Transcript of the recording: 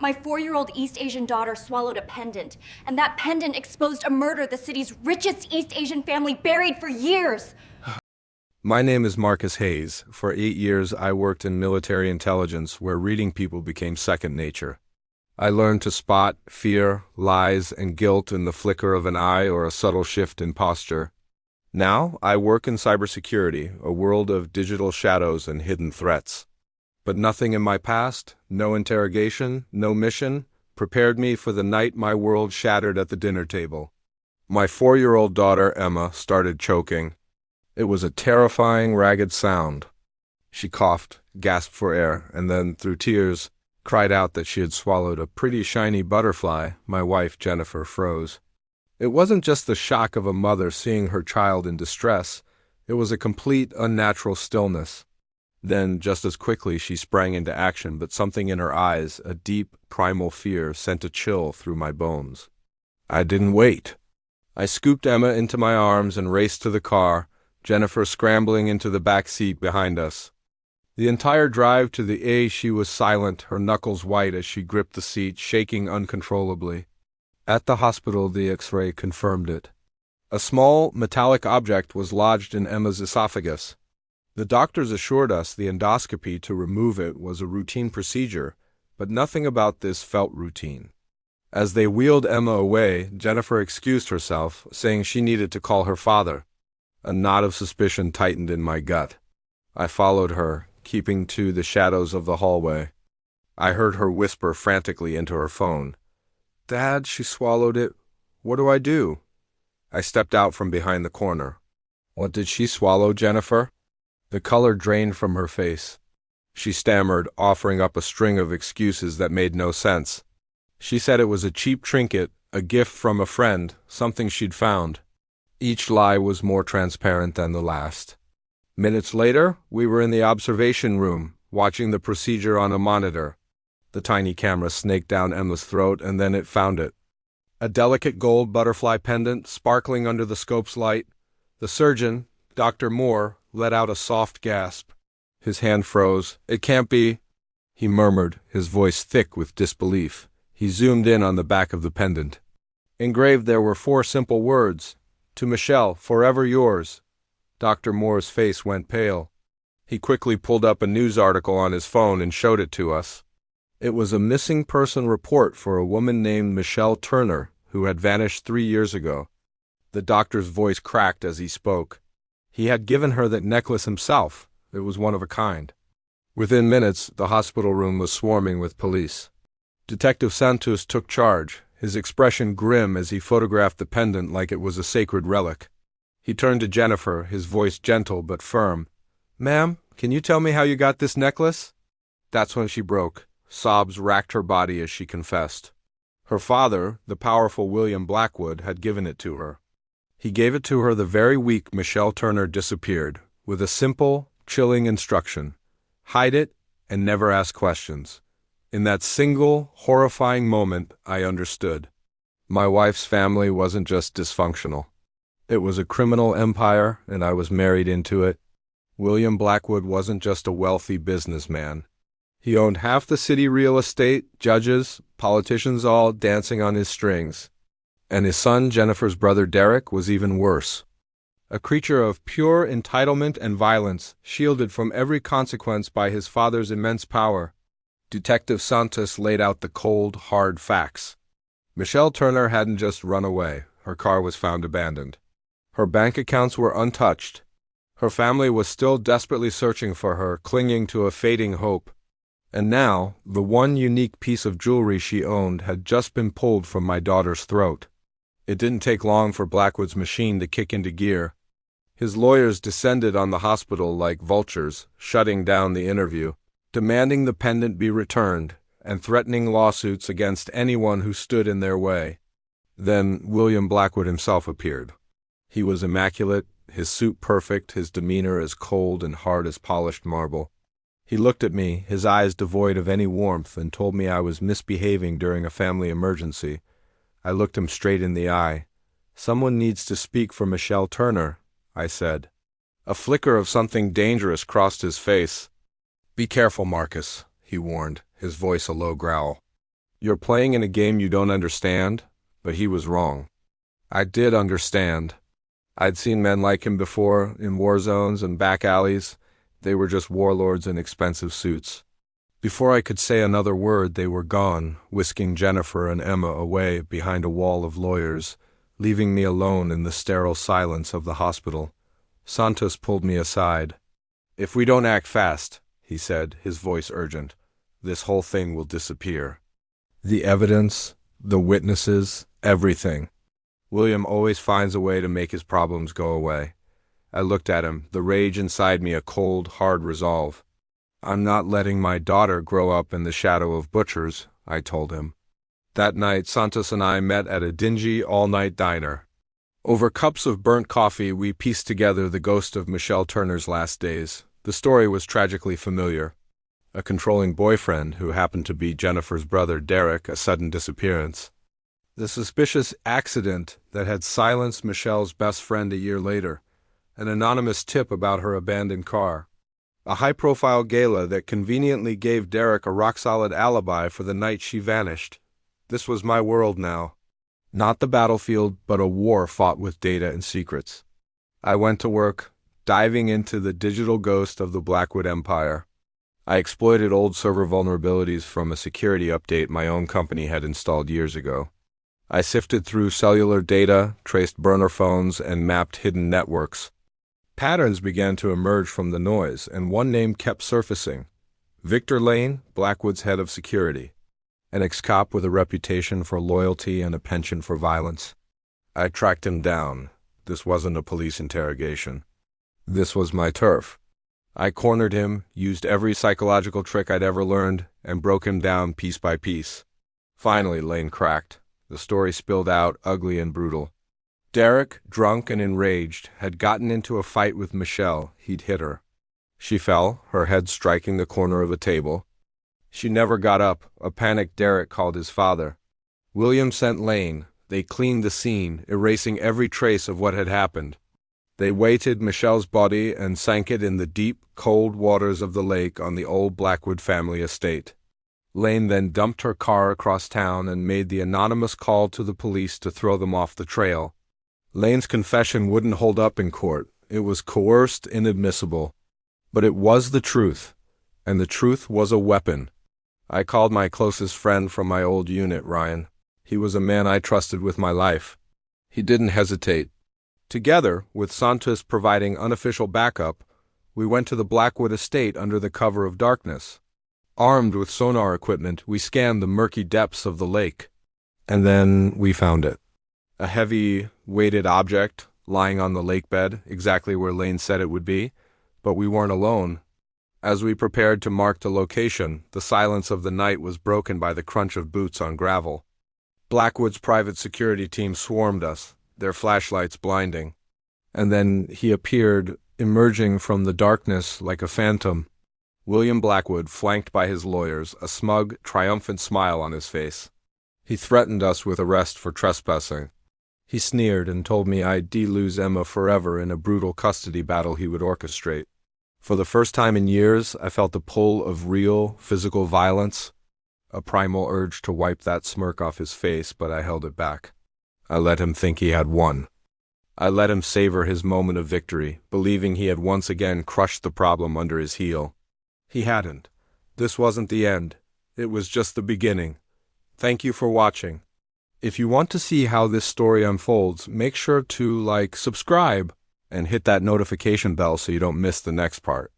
My 4-year-old East Asian daughter swallowed a pendant, and that pendant exposed a murder the city's richest East Asian family buried for years. My name is Marcus Hayes. For 8 years, I worked in military intelligence where reading people became second nature. I learned to spot fear, lies, and guilt in the flicker of an eye or a subtle shift in posture. Now, I work in cybersecurity, a world of digital shadows and hidden threats. But nothing in my past, no interrogation, no mission, prepared me for the night my world shattered at the dinner table. My 4-year-old daughter, Emma, started choking. It was a terrifying, ragged sound. She coughed, gasped for air, and then, through tears, cried out that she had swallowed a pretty shiny butterfly. My wife, Jennifer, froze. It wasn't just the shock of a mother seeing her child in distress. It was a complete, unnatural stillness. Then, just as quickly, she sprang into action, but something in her eyes, a deep, primal fear, sent a chill through my bones. I didn't wait. I scooped Emma into my arms and raced to the car, Jennifer scrambling into the back seat behind us. The entire drive to the A, she was silent, her knuckles white as she gripped the seat, shaking uncontrollably. At the hospital, the X-ray confirmed it. A small, metallic object was lodged in Emma's esophagus. The doctors assured us the endoscopy to remove it was a routine procedure, but nothing about this felt routine. As they wheeled Emma away, Jennifer excused herself, saying she needed to call her father. A knot of suspicion tightened in my gut. I followed her, keeping to the shadows of the hallway. I heard her whisper frantically into her phone. "Dad, she swallowed it. What do I do?" I stepped out from behind the corner. "What did she swallow, Jennifer?" The color drained from her face. She stammered, offering up a string of excuses that made no sense. She said it was a cheap trinket, a gift from a friend, something she'd found. Each lie was more transparent than the last. Minutes later, we were in the observation room, watching the procedure on a monitor. The tiny camera snaked down Emma's throat, and then it found it. A delicate gold butterfly pendant sparkling under the scope's light. The surgeon, Dr. Moore, let out a soft gasp. His hand froze. "It can't be," he murmured, his voice thick with disbelief. He zoomed in on the back of the pendant. Engraved there were 4 simple words. "To Michelle, forever yours." Dr. Moore's face went pale. He quickly pulled up a news article on his phone and showed it to us. It was a missing person report for a woman named Michelle Turner, who had vanished 3 years ago. The doctor's voice cracked as he spoke. He had given her that necklace himself. It was one of a kind. Within minutes, the hospital room was swarming with police. Detective Santos took charge, his expression grim as he photographed the pendant like it was a sacred relic. He turned to Jennifer, his voice gentle but firm. "Ma'am, can you tell me how you got this necklace?" That's when she broke. Sobs racked her body as she confessed. Her father, the powerful William Blackwood, had given it to her. He gave it to her the very week Michelle Turner disappeared, with a simple, chilling instruction. Hide it and never ask questions. In that single, horrifying moment, I understood. My wife's family wasn't just dysfunctional. It was a criminal empire, and I was married into it. William Blackwood wasn't just a wealthy businessman. He owned half the city real estate, judges, politicians all dancing on his strings. And his son, Jennifer's brother Derek, was even worse. A creature of pure entitlement and violence, shielded from every consequence by his father's immense power. Detective Santos laid out the cold, hard facts. Michelle Turner hadn't just run away. Her car was found abandoned. Her bank accounts were untouched. Her family was still desperately searching for her, clinging to a fading hope. And now, the one unique piece of jewelry she owned had just been pulled from my daughter's throat. It didn't take long for Blackwood's machine to kick into gear. His lawyers descended on the hospital like vultures, shutting down the interview, demanding the pendant be returned, and threatening lawsuits against anyone who stood in their way. Then William Blackwood himself appeared. He was immaculate, his suit perfect, his demeanor as cold and hard as polished marble. He looked at me, his eyes devoid of any warmth, and told me I was misbehaving during a family emergency. I looked him straight in the eye. "Someone needs to speak for Michelle Turner," I said. A flicker of something dangerous crossed his face. "Be careful, Marcus," he warned, his voice a low growl. You're playing in a game you don't understand, but he was wrong. I did understand. I'd seen men like him before, in war zones and back alleys. They were just warlords in expensive suits. Before I could say another word, they were gone, whisking Jennifer and Emma away behind a wall of lawyers, leaving me alone in the sterile silence of the hospital. Santos pulled me aside. "If we don't act fast," he said, his voice urgent, "this whole thing will disappear. The evidence, the witnesses, everything. William always finds a way to make his problems go away." I looked at him, the rage inside me a cold, hard resolve. "I'm not letting my daughter grow up in the shadow of butchers," I told him. That night, Santos and I met at a dingy, all-night diner. Over cups of burnt coffee, we pieced together the ghost of Michelle Turner's last days. The story was tragically familiar. A controlling boyfriend who happened to be Jennifer's brother Derek, a sudden disappearance. The suspicious accident that had silenced Michelle's best friend a year later. An anonymous tip about her abandoned car. A high-profile gala that conveniently gave Derek a rock-solid alibi for the night she vanished. This was my world now. Not the battlefield, but a war fought with data and secrets. I went to work, diving into the digital ghost of the Blackwood Empire. I exploited old server vulnerabilities from a security update my own company had installed years ago. I sifted through cellular data, traced burner phones, and mapped hidden networks. Patterns began to emerge from the noise, and one name kept surfacing. Victor Lane, Blackwood's head of security. An ex-cop with a reputation for loyalty and a penchant for violence. I tracked him down. This wasn't a police interrogation. This was my turf. I cornered him, used every psychological trick I'd ever learned, and broke him down piece by piece. Finally, Lane cracked. The story spilled out, ugly and brutal. Derek, drunk and enraged, had gotten into a fight with Michelle. He'd hit her. She fell, her head striking the corner of a table. She never got up. A panicked Derek called his father. William sent Lane. They cleaned the scene, erasing every trace of what had happened. They weighted Michelle's body and sank it in the deep, cold waters of the lake on the old Blackwood family estate. Lane then dumped her car across town and made the anonymous call to the police to throw them off the trail. Lane's confession wouldn't hold up in court. It was coerced, inadmissible. But it was the truth, and the truth was a weapon. I called my closest friend from my old unit, Ryan. He was a man I trusted with my life. He didn't hesitate. Together, with Santos providing unofficial backup, we went to the Blackwood estate under the cover of darkness. Armed with sonar equipment, we scanned the murky depths of the lake. And then we found it. A heavy, weighted object lying on the lake bed, exactly where Lane said it would be, but we weren't alone. As we prepared to mark the location, the silence of the night was broken by the crunch of boots on gravel. Blackwood's private security team swarmed us, their flashlights blinding. And then he appeared, emerging from the darkness like a phantom. William Blackwood, flanked by his lawyers, a smug, triumphant smile on his face. He threatened us with arrest for trespassing. He sneered and told me I'd lose Emma forever in a brutal custody battle he would orchestrate. For the first time in years, I felt the pull of real, physical violence. A primal urge to wipe that smirk off his face, but I held it back. I let him think he had won. I let him savor his moment of victory, believing he had once again crushed the problem under his heel. He hadn't. This wasn't the end. It was just the beginning. Thank you for watching. If you want to see how this story unfolds, make sure to subscribe, and hit that notification bell so you don't miss the next part.